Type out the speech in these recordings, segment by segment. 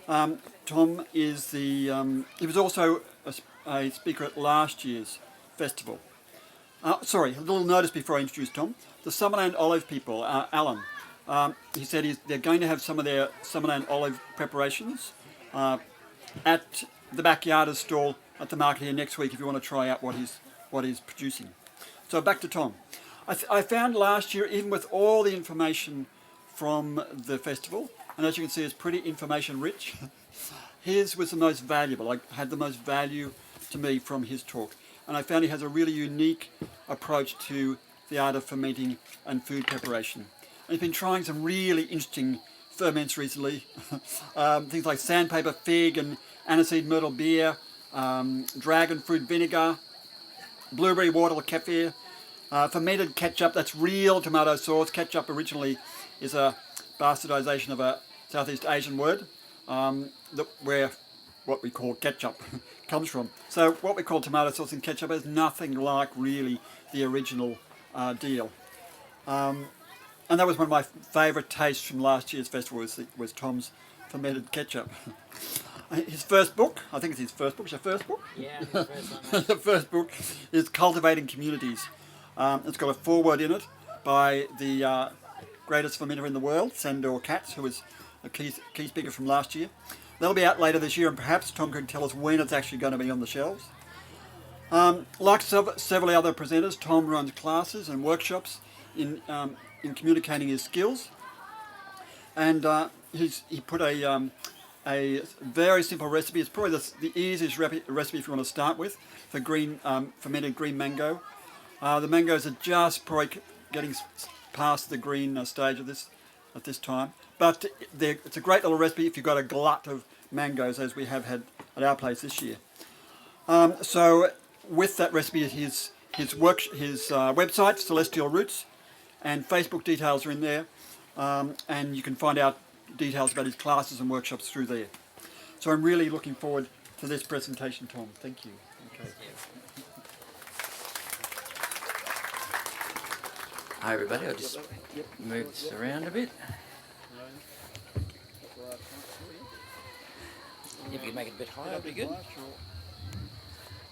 Tom is he was also a speaker at last year's festival. Sorry, a little notice before I introduce Tom. The Summerland Olive people, Alan, he said they're going to have some of their Summerland olive preparations at the Backyarders stall at the market here next week if you want to try out what he's producing. So back to Tom. I found last year, even with all the information from the festival, and as you can see it's pretty information rich, his was the most valuable. I had the most value to me from his talk. And I found he has a really unique approach to the art of fermenting and food preparation. And he's been trying some really interesting ferments recently. Things like sandpaper fig and aniseed myrtle beer, dragon fruit vinegar, blueberry water kefir, fermented ketchup, that's real tomato sauce. Ketchup originally is a bastardization of a Southeast Asian word, where what we call ketchup comes from. So what we call tomato sauce and ketchup is nothing like really the original deal. And that was one of my favourite tastes from last year's festival was Tom's fermented ketchup. His first book, I think it's his first book. It's your first book? Yeah, his first one. The first book is Cultivating Communities. It's got a foreword in it by the greatest fermenter in the world, Sandor Katz, who was a key speaker from last year. That'll be out later this year, and perhaps Tom can tell us when it's actually going to be on the shelves. Like several other presenters, Tom runs classes and workshops in communicating his skills, and he put a very simple recipe. It's probably the easiest recipe if you want to start with for fermented green mango. The mangoes are just probably getting past the green stage at this time, but it's a great little recipe if you've got a glut of mangoes, as we have had at our place this year. So with that recipe, his website, Celestial Roots, and Facebook details are in there, and you can find out details about his classes and workshops through there. So I'm really looking forward to this presentation, Tom. Thank you. Okay. Hi everybody, I'll just move this around a bit. If you could make it a bit higher, that'd be good.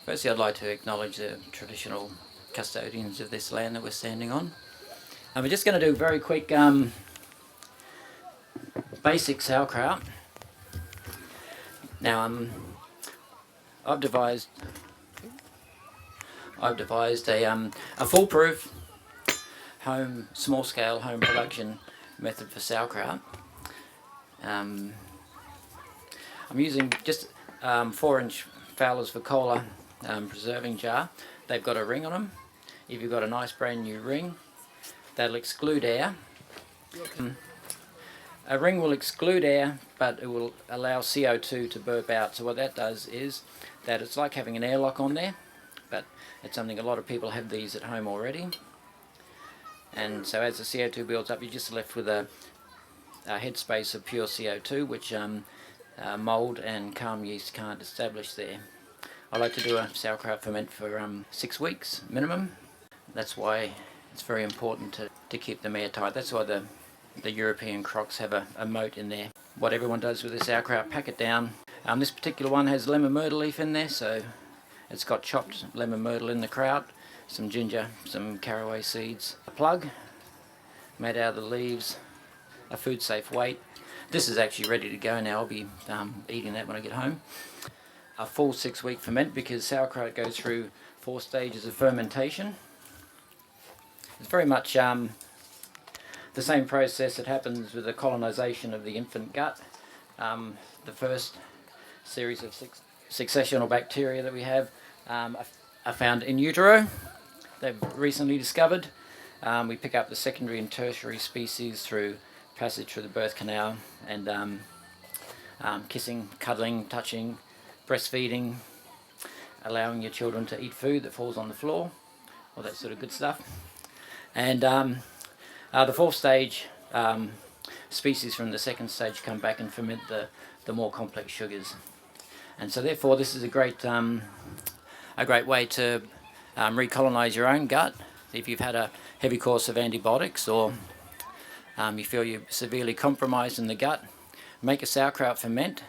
Firstly, I'd like to acknowledge the traditional custodians of this land that we're standing on. And we're just going to do a very quick basic sauerkraut. Now, I've devised a foolproof small-scale home production method for sauerkraut. I'm using just 4-inch Fowler's for Cola preserving jar. They've got a ring on them. If you've got a nice brand new ring, that'll exclude air. A ring will exclude air, but it will allow CO2 to burp out. So what that does is that it's like having an airlock on there, but it's something a lot of people have these at home already. And so as the CO2 builds up, you're just left with a headspace of pure CO2, which mould and calm yeast can't establish there. I like to do a sauerkraut ferment for 6 weeks minimum. That's why it's very important to keep them airtight. That's why the European crocks have a moat in there. What everyone does with the sauerkraut, pack it down. This particular one has lemon myrtle leaf in there, so it's got chopped lemon myrtle in the kraut, some ginger, some caraway seeds, a plug made out of the leaves, a food safe weight. This is actually ready to go now. I'll be eating that when I get home. A full 6-week ferment, because sauerkraut goes through 4 stages of fermentation. It's very much the same process that happens with the colonization of the infant gut. The first series of successional bacteria that we have are found in utero. They've recently discovered. We pick up the secondary and tertiary species through passage through the birth canal and kissing, cuddling, touching, breastfeeding, allowing your children to eat food that falls on the floor, all that sort of good stuff. And the 4th stage, species from the 2nd stage come back and ferment the more complex sugars. And so therefore this is a great way to recolonize your own gut. If you've had a heavy course of antibiotics, or you feel you're severely compromised in the gut, make a sauerkraut ferment,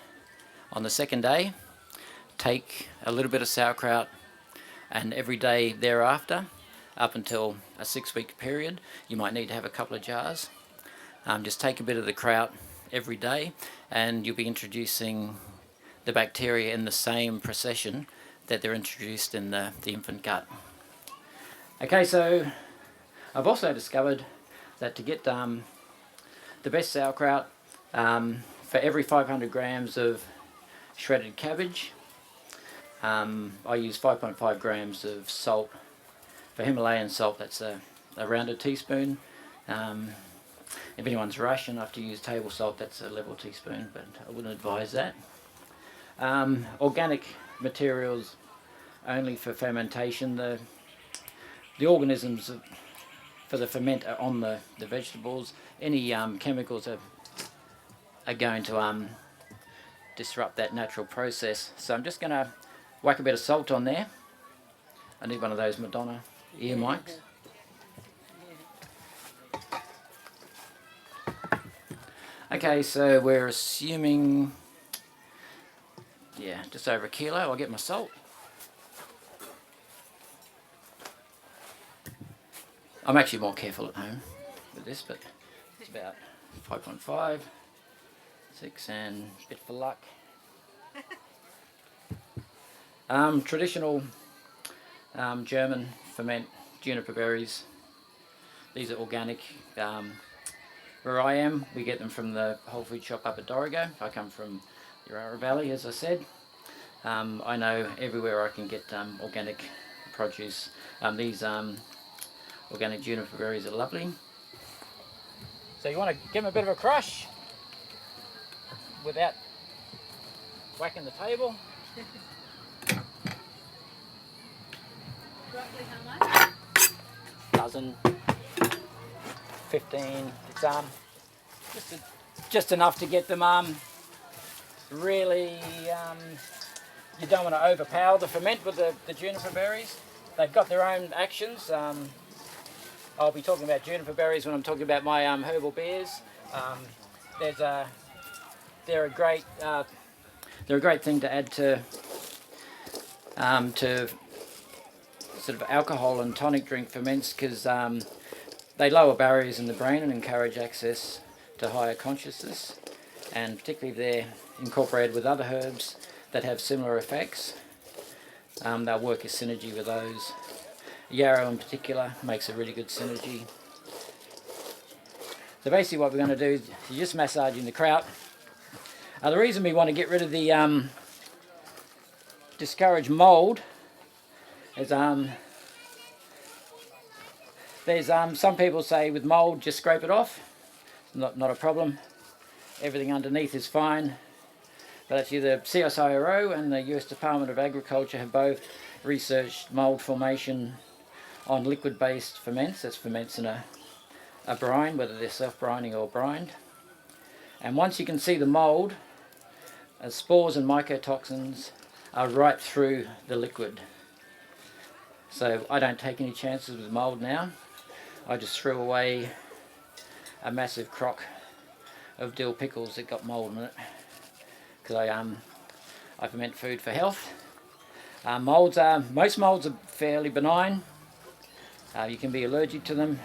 On the second day, take a little bit of sauerkraut, and every day thereafter, up until a 6-week period, you might need to have a couple of jars. Just take a bit of the kraut every day, and you'll be introducing the bacteria in the same procession that they're introduced in the infant gut. Okay, so I've also discovered that to get the best sauerkraut, for every 500 grams of shredded cabbage, I use 5.5 grams of salt. For Himalayan salt, that's a rounded teaspoon. If anyone's Russian, I have to use table salt, that's a level teaspoon, but I wouldn't advise that. Organic materials only for fermentation. The organisms for the ferment are on the vegetables. Any chemicals are going to disrupt that natural process. So I'm just going to whack a bit of salt on there. I need one of those Madonna ear mics. Okay, so we're assuming, yeah, just over a kilo. I'll get my salt. I'm actually more careful at home with this, but it's about 5.5, 6, and a bit for luck. Traditional German ferment juniper berries. These are organic. Where I am, we get them from the Whole Food shop up at Dorrigo. I come from the Orara Valley, as I said. I know everywhere I can get organic produce. These organic juniper berries are lovely. So you want to give them a bit of a crush without whacking the table. Roughly how much? Dozen, 15. It's just enough to get them really. You don't want to overpower the ferment with the juniper berries. They've got their own actions. I'll be talking about juniper berries when I'm talking about my herbal beers. They're a great thing to add to sort of alcohol and tonic drink ferments, because they lower barriers in the brain and encourage access to higher consciousness, and particularly if they're incorporated with other herbs that have similar effects, they'll work as synergy with those. Yarrow in particular makes a really good synergy. So basically what we're going to do is you're just massaging the kraut. The reason we want to get rid of the discourage mould is there's some people say with mould just scrape it off. Not a problem. Everything underneath is fine. But actually the CSIRO and the US Department of Agriculture have both researched mould formation on liquid-based ferments. That's ferments in a brine, whether they're self-brining or brined. And once you can see the mould, spores and mycotoxins are right through the liquid. So I don't take any chances with mould now. I just threw away a massive crock of dill pickles that got mould in it, because I ferment food for health. Most moulds are fairly benign. You can be allergic to them.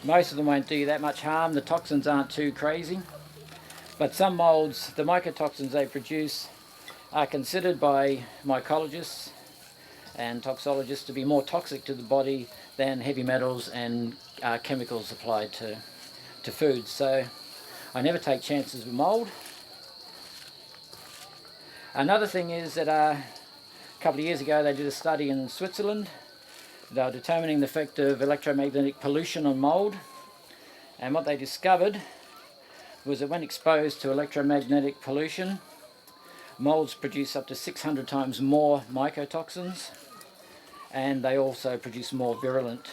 Most of them won't do you that much harm. The toxins aren't too crazy. But some moulds, the mycotoxins they produce are considered by mycologists and toxologists to be more toxic to the body than heavy metals and chemicals applied to food. So I never take chances with mould. Another thing is that a couple of years ago they did a study in Switzerland. They were determining the effect of electromagnetic pollution on mould, and what they discovered was that when exposed to electromagnetic pollution, moulds produce up to 600 times more mycotoxins, and they also produce more virulent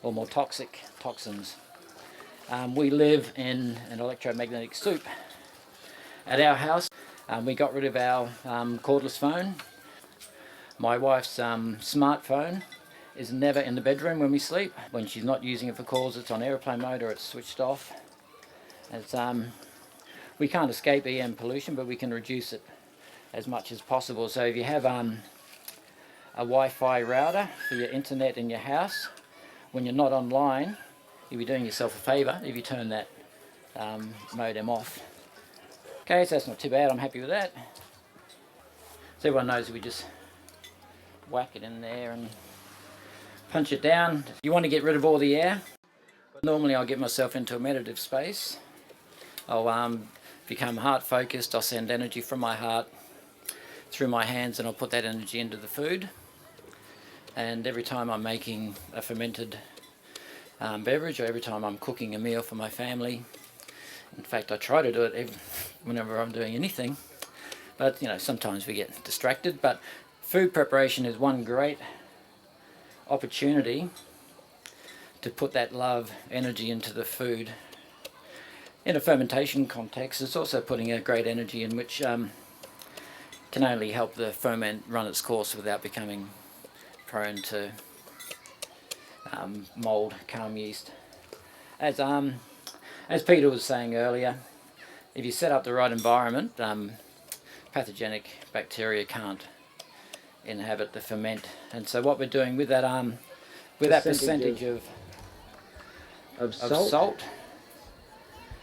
or more toxic toxins. We live in an electromagnetic soup. At our house, we got rid of our cordless phone. My wife's smartphone is never in the bedroom when we sleep. When she's not using it for calls, it's on airplane mode or it's switched off. It's, we can't escape EM pollution, but we can reduce it as much as possible. So if you have a Wi-Fi router for your internet in your house, when you're not online, you'll be doing yourself a favour if you turn that modem off. Okay, so that's not too bad, I'm happy with that. So everyone knows we just whack it in there and punch it down. You want to get rid of all the air. Normally I'll get myself into a meditative space. I'll become heart focused, I'll send energy from my heart through my hands, and I'll put that energy into the food. And every time I'm making a fermented beverage, or every time I'm cooking a meal for my family, in fact I try to do it whenever I'm doing anything, but you know, sometimes we get distracted. But food preparation is one great opportunity to put that love, energy into the food. In a fermentation context, it's also putting a great energy in, which can only help the ferment run its course without becoming prone to mold, calm yeast. As Peter was saying earlier, if you set up the right environment, pathogenic bacteria can't inhabit the ferment. And so what we're doing with that percentage of salt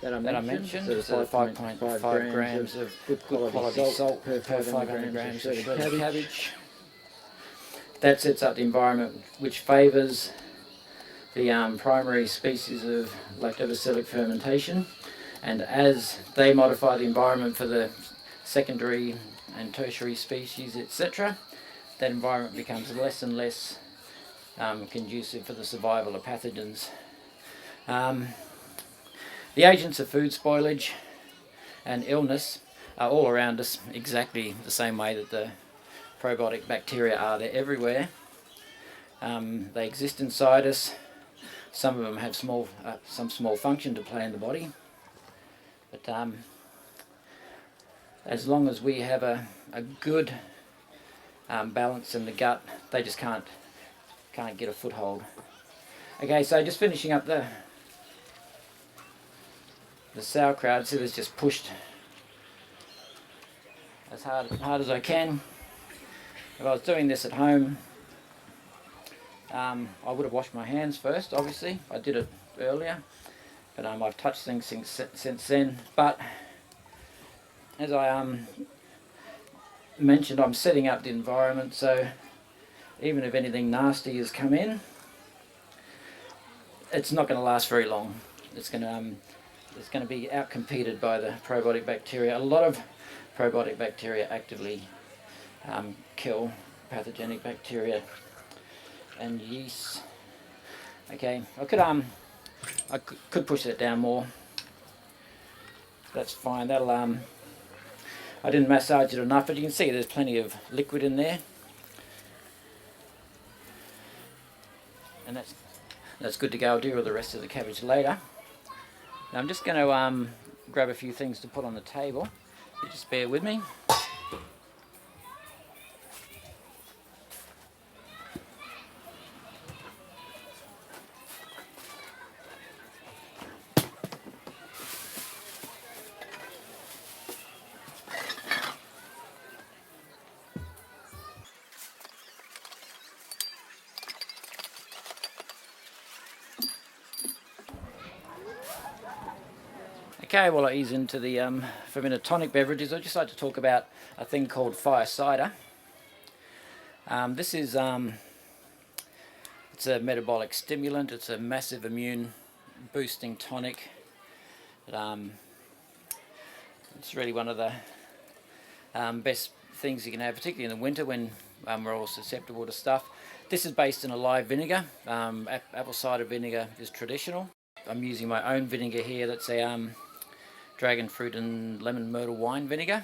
that I mentioned, so 5.5 grams of good quality salt per 500 grams of shredded cabbage. That sets up the environment which favours the primary species of lactobacillic fermentation, and as they modify the environment for the secondary and tertiary species, etc., that environment becomes less and less conducive for the survival of pathogens. The agents of food spoilage and illness are all around us, exactly the same way that the probiotic bacteria are. They're everywhere. They exist inside us. Some of them have some small function to play in the body, but as long as we have a good balance in the gut, they just can't get a foothold. Okay, so just finishing up the sauerkraut. See, this just pushed as hard as I can. If I was doing this at home, I would have washed my hands first, obviously. I did it earlier, but I've touched things since then. But as I mentioned, I'm setting up the environment, so even if anything nasty has come in, it's not going to last very long. It's going to be outcompeted by the probiotic bacteria. A lot of probiotic bacteria actively kill pathogenic bacteria and yeast. Okay, I could push that down more. That's fine. That'll I didn't massage it enough, but you can see there's plenty of liquid in there, and that's good to go. I'll deal with the rest of the cabbage later. Now I'm just going to grab a few things to put on the table. You just bear with me. Okay, well, I ease into the fermented tonic beverages. I'd just like to talk about a thing called fire cider. This is it's a metabolic stimulant. It's a massive immune boosting tonic. It's really one of the best things you can have, particularly in the winter when we're all susceptible to stuff. This is based in a live vinegar. Apple cider vinegar is traditional. I'm using my own vinegar here. That's a dragon fruit and lemon myrtle wine vinegar.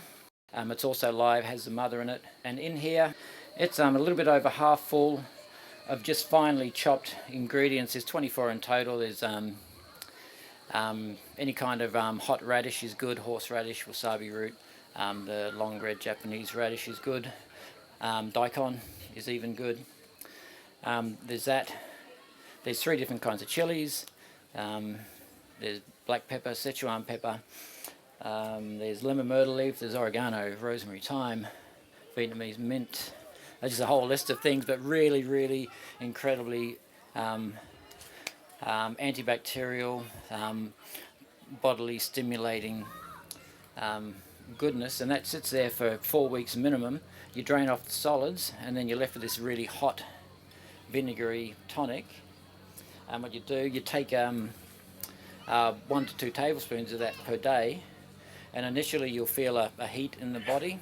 It's also live, has the mother in it, and in here it's a little bit over half full of just finely chopped ingredients. There's 24 in total. There's any kind of hot radish is good, horseradish, wasabi root, the long red Japanese radish is good, daikon is even good. There's 3 different kinds of chilies. There's black pepper, Sichuan pepper, There's lemon myrtle leaf, there's oregano, rosemary, thyme, Vietnamese mint. There's just a whole list of things, but really, really incredibly antibacterial, bodily stimulating goodness, and that sits there for 4 weeks minimum. You drain off the solids, and then you're left with this really hot, vinegary tonic. And what you do, you take 1 to 2 tablespoons of that per day, and initially you'll feel a heat in the body.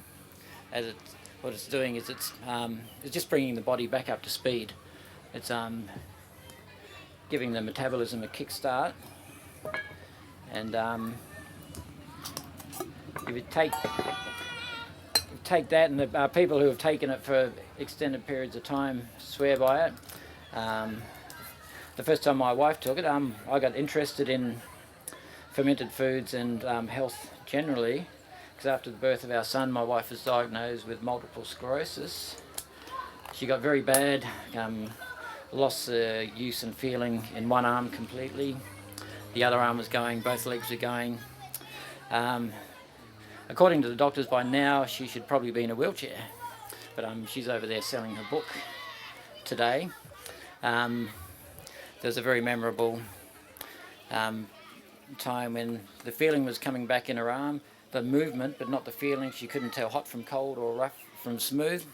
What it's doing is it's just bringing the body back up to speed. It's giving the metabolism a kickstart, and if you take that, and the people who have taken it for extended periods of time swear by it. The first time my wife took it, I got interested in fermented foods and health generally, because after the birth of our son, my wife was diagnosed with multiple sclerosis. She got very bad, lost use and feeling in one arm completely. The other arm was going, both legs were going. According to the doctors, by now she should probably be in a wheelchair, but she's over there selling her book today. There's a very memorable time when the feeling was coming back in her arm, the movement but not the feeling. She couldn't tell hot from cold or rough from smooth.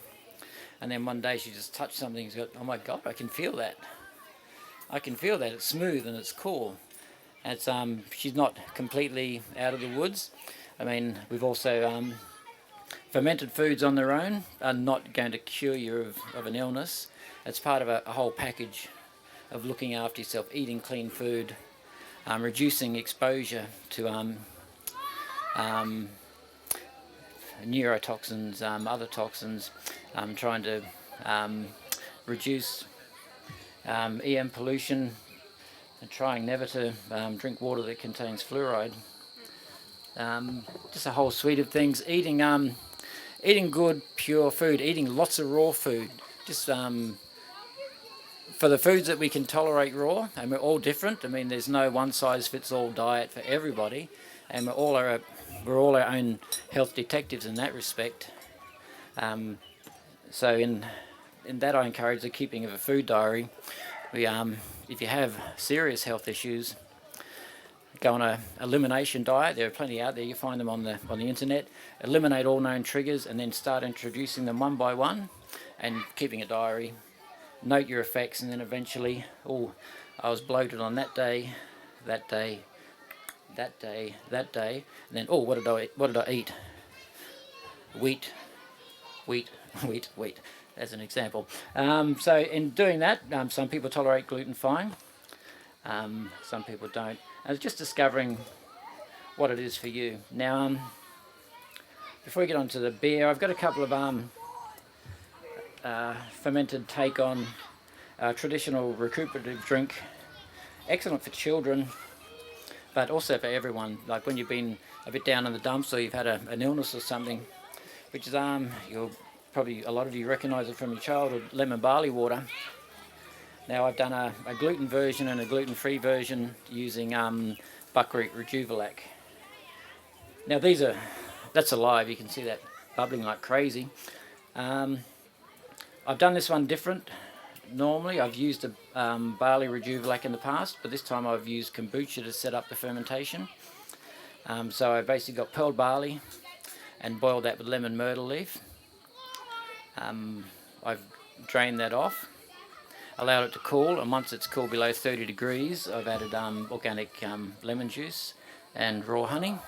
And then one day she just touched something and got, oh my God, I can feel that. I can feel that. It's smooth and it's cool. It's she's not completely out of the woods. I mean, we've also fermented foods on their own are not going to cure you of an illness. It's part of a whole package of looking after yourself, eating clean food, reducing exposure to neurotoxins, other toxins, trying to reduce EM pollution, and trying never to drink water that contains fluoride. Just a whole suite of things. Eating good, pure food, eating lots of raw food. Just for the foods that we can tolerate raw, and we're all different. I mean, there's no one-size-fits-all diet for everybody, and we're all our own health detectives in that respect. So in that, I encourage the keeping of a food diary. We, if you have serious health issues, go on a elimination diet. There are plenty out there. You find them on the internet. Eliminate all known triggers, and then start introducing them one by one, and keeping a diary. Note your effects, and then eventually, oh, I was bloated on that day, that day, that day, that day, and then, oh, what did I eat? Wheat. As an example. So in doing that, some people tolerate gluten fine, some people don't. And it's just discovering what it is for you. Now, before we get on to the beer, I've got a couple of fermented take on traditional recuperative drink. Excellent for children, but also for everyone. Like when you've been a bit down in the dumps, or you've had an illness or something, which is you'll probably, a lot of you recognise it from your childhood, lemon barley water. Now I've done a gluten version and a gluten-free version using buckwheat Rejuvelac. Now that's alive, you can see that bubbling like crazy. I've done this one different. Normally I've used a barley Rejuvelac in the past, but this time I've used kombucha to set up the fermentation. So I basically got pearl barley and boiled that with lemon myrtle leaf. I've drained that off, allowed it to cool, and once it's cooled below 30 degrees, I've added organic lemon juice and raw honey,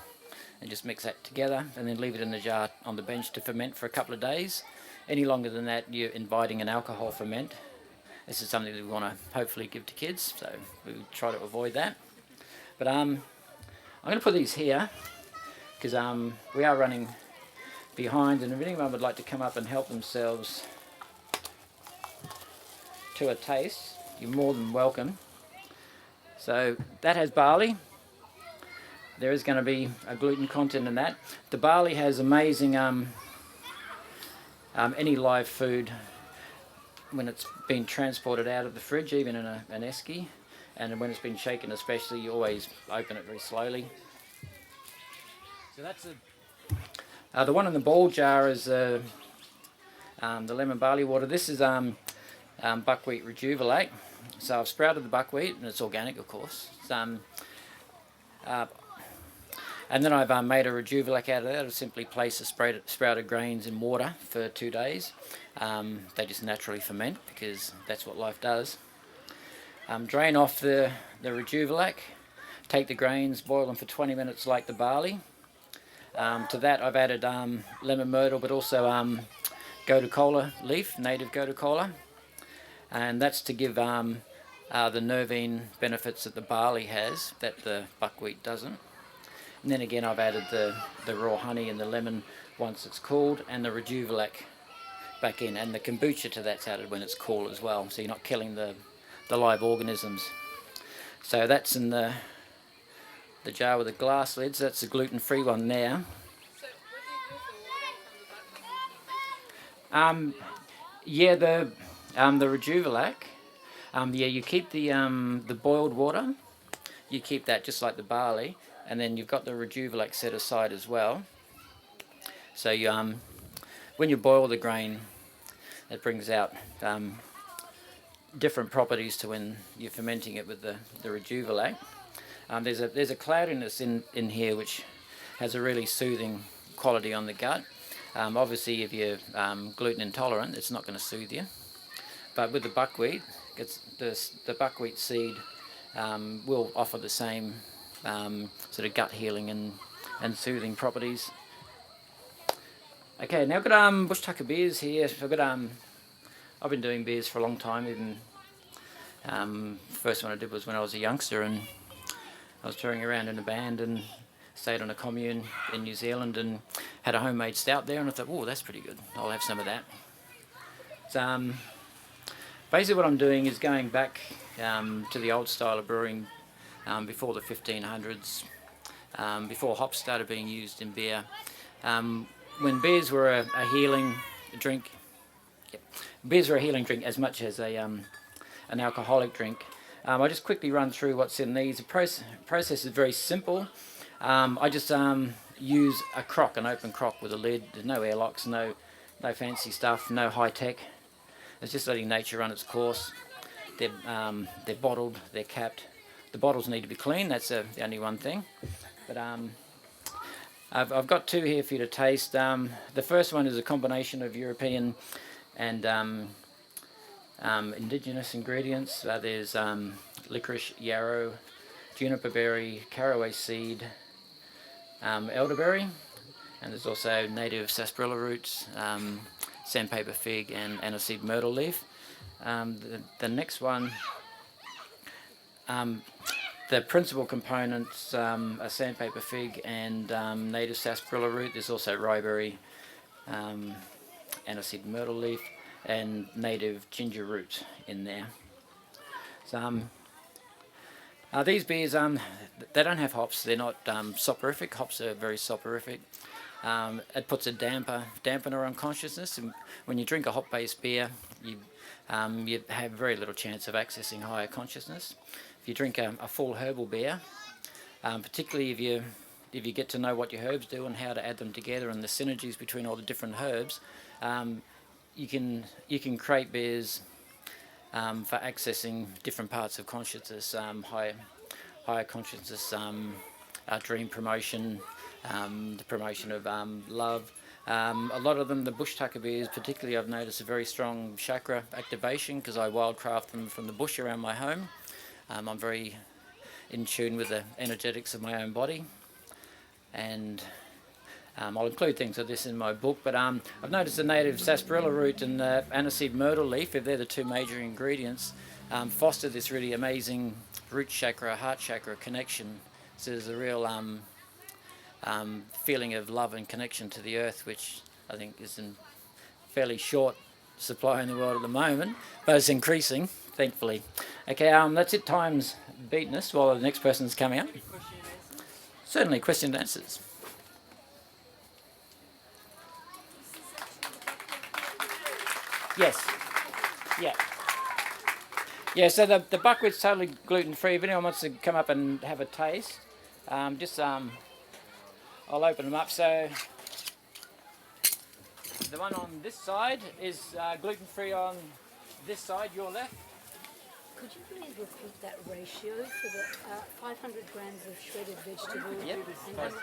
and just mix that together, and then leave it in the jar on the bench to ferment for a couple of days. Any longer than that, you're inviting an alcohol ferment. This is something that we want to hopefully give to kids, so we try to avoid that. But I'm going to put these here, because we are running behind, and if anyone would like to come up and help themselves to a taste, you're more than welcome. So that has barley. There is going to be a gluten content in that. The barley has amazing, any live food, when it's been transported out of the fridge, even in an esky, and when it's been shaken especially, you always open it very slowly. So that's the one in the ball jar is the lemon barley water. This is buckwheat rejuvelate. So I've sprouted the buckwheat, and it's organic, of course. It's, and then I've made a rejuvelate out of that. I've simply placed the sprouted grains in water for 2 days. They just naturally ferment because that's what life does. Drain off the rejuvelate, take the grains, boil them for 20 minutes like the barley. To that I've added lemon myrtle, but also gotu kola leaf, native gotu kola, and that's to give the nervine benefits that the barley has that the buckwheat doesn't. And then again I've added the raw honey and the lemon once it's cooled, and the rejuvelate back in, and the kombucha to that's added when it's cool as well, so you're not killing the live organisms. So that's in the jar with the glass lids. That's the gluten-free one there. So what do you do for water from the buckwheat? Yeah, the rejuvelate. Yeah, you keep the boiled water. You keep that just like the barley, and then you've got the rejuvelate set aside as well. So you when you boil the grain, it brings out different properties to when you're fermenting it with the rejuvelate. There's a cloudiness in here which has a really soothing quality on the gut. Obviously, if you're gluten intolerant, it's not going to soothe you. But with the buckwheat, the buckwheat seed will offer the same sort of gut healing and soothing properties. Okay, now I've got bush tucker beers here. I've been doing beers for a long time. Even first one I did was when I was a youngster, and I was touring around in a band and stayed on a commune in New Zealand and had a homemade stout there, and I thought, oh, that's pretty good. I'll have some of that. So, basically what I'm doing is going back to the old style of brewing before the 1500s, before hops started being used in beer. When beers were a healing drink, beers were a healing drink as much as an alcoholic drink. I'll just quickly run through what's in these. The process is very simple. I just use a crock, an open crock with a lid. There's no airlocks, no fancy stuff, no high tech. It's just letting nature run its course. They're bottled, they're capped. The bottles need to be clean, that's the only one thing. But I've got two here for you to taste. The first one is a combination of European and indigenous ingredients. There's licorice, yarrow, juniper berry, caraway seed, elderberry, and there's also native sarsaparilla roots, sandpaper fig, and aniseed myrtle leaf. The next one, the principal components are sandpaper fig and native sarsaparilla root. There's also ryeberry, aniseed myrtle leaf, and native ginger root in there. So these beers, they don't have hops. They're not soporific. Hops are very soporific. It puts a dampener on consciousness, and when you drink a hop-based beer, you have very little chance of accessing higher consciousness. If you drink a full herbal beer, particularly if you get to know what your herbs do and how to add them together and the synergies between all the different herbs, you can create beers for accessing different parts of consciousness, higher consciousness, dream promotion, the promotion of love. A lot of them, the bush tucker beers particularly, I've noticed a very strong chakra activation because I wildcraft them from the bush around my home. I'm very in tune with the energetics of my own body, and I'll include things of this in my book, but I've noticed the native sarsaparilla root and the aniseed myrtle leaf, if they're the two major ingredients, foster this really amazing root chakra, heart chakra connection. So there's a real feeling of love and connection to the earth, which I think is in fairly short supply in the world at the moment, but it's increasing, thankfully. Okay, that's it. Time's beaten us while the next person's coming up. Certainly, question and answers. Yes. Yeah. Yeah, so the buckwheat's totally gluten-free. If anyone wants to come up and have a taste, I'll I'll open them up. So the one on this side is gluten-free on this side, your left. Could you please repeat that ratio for the 500 grams of shredded vegetable? Yep. And how much-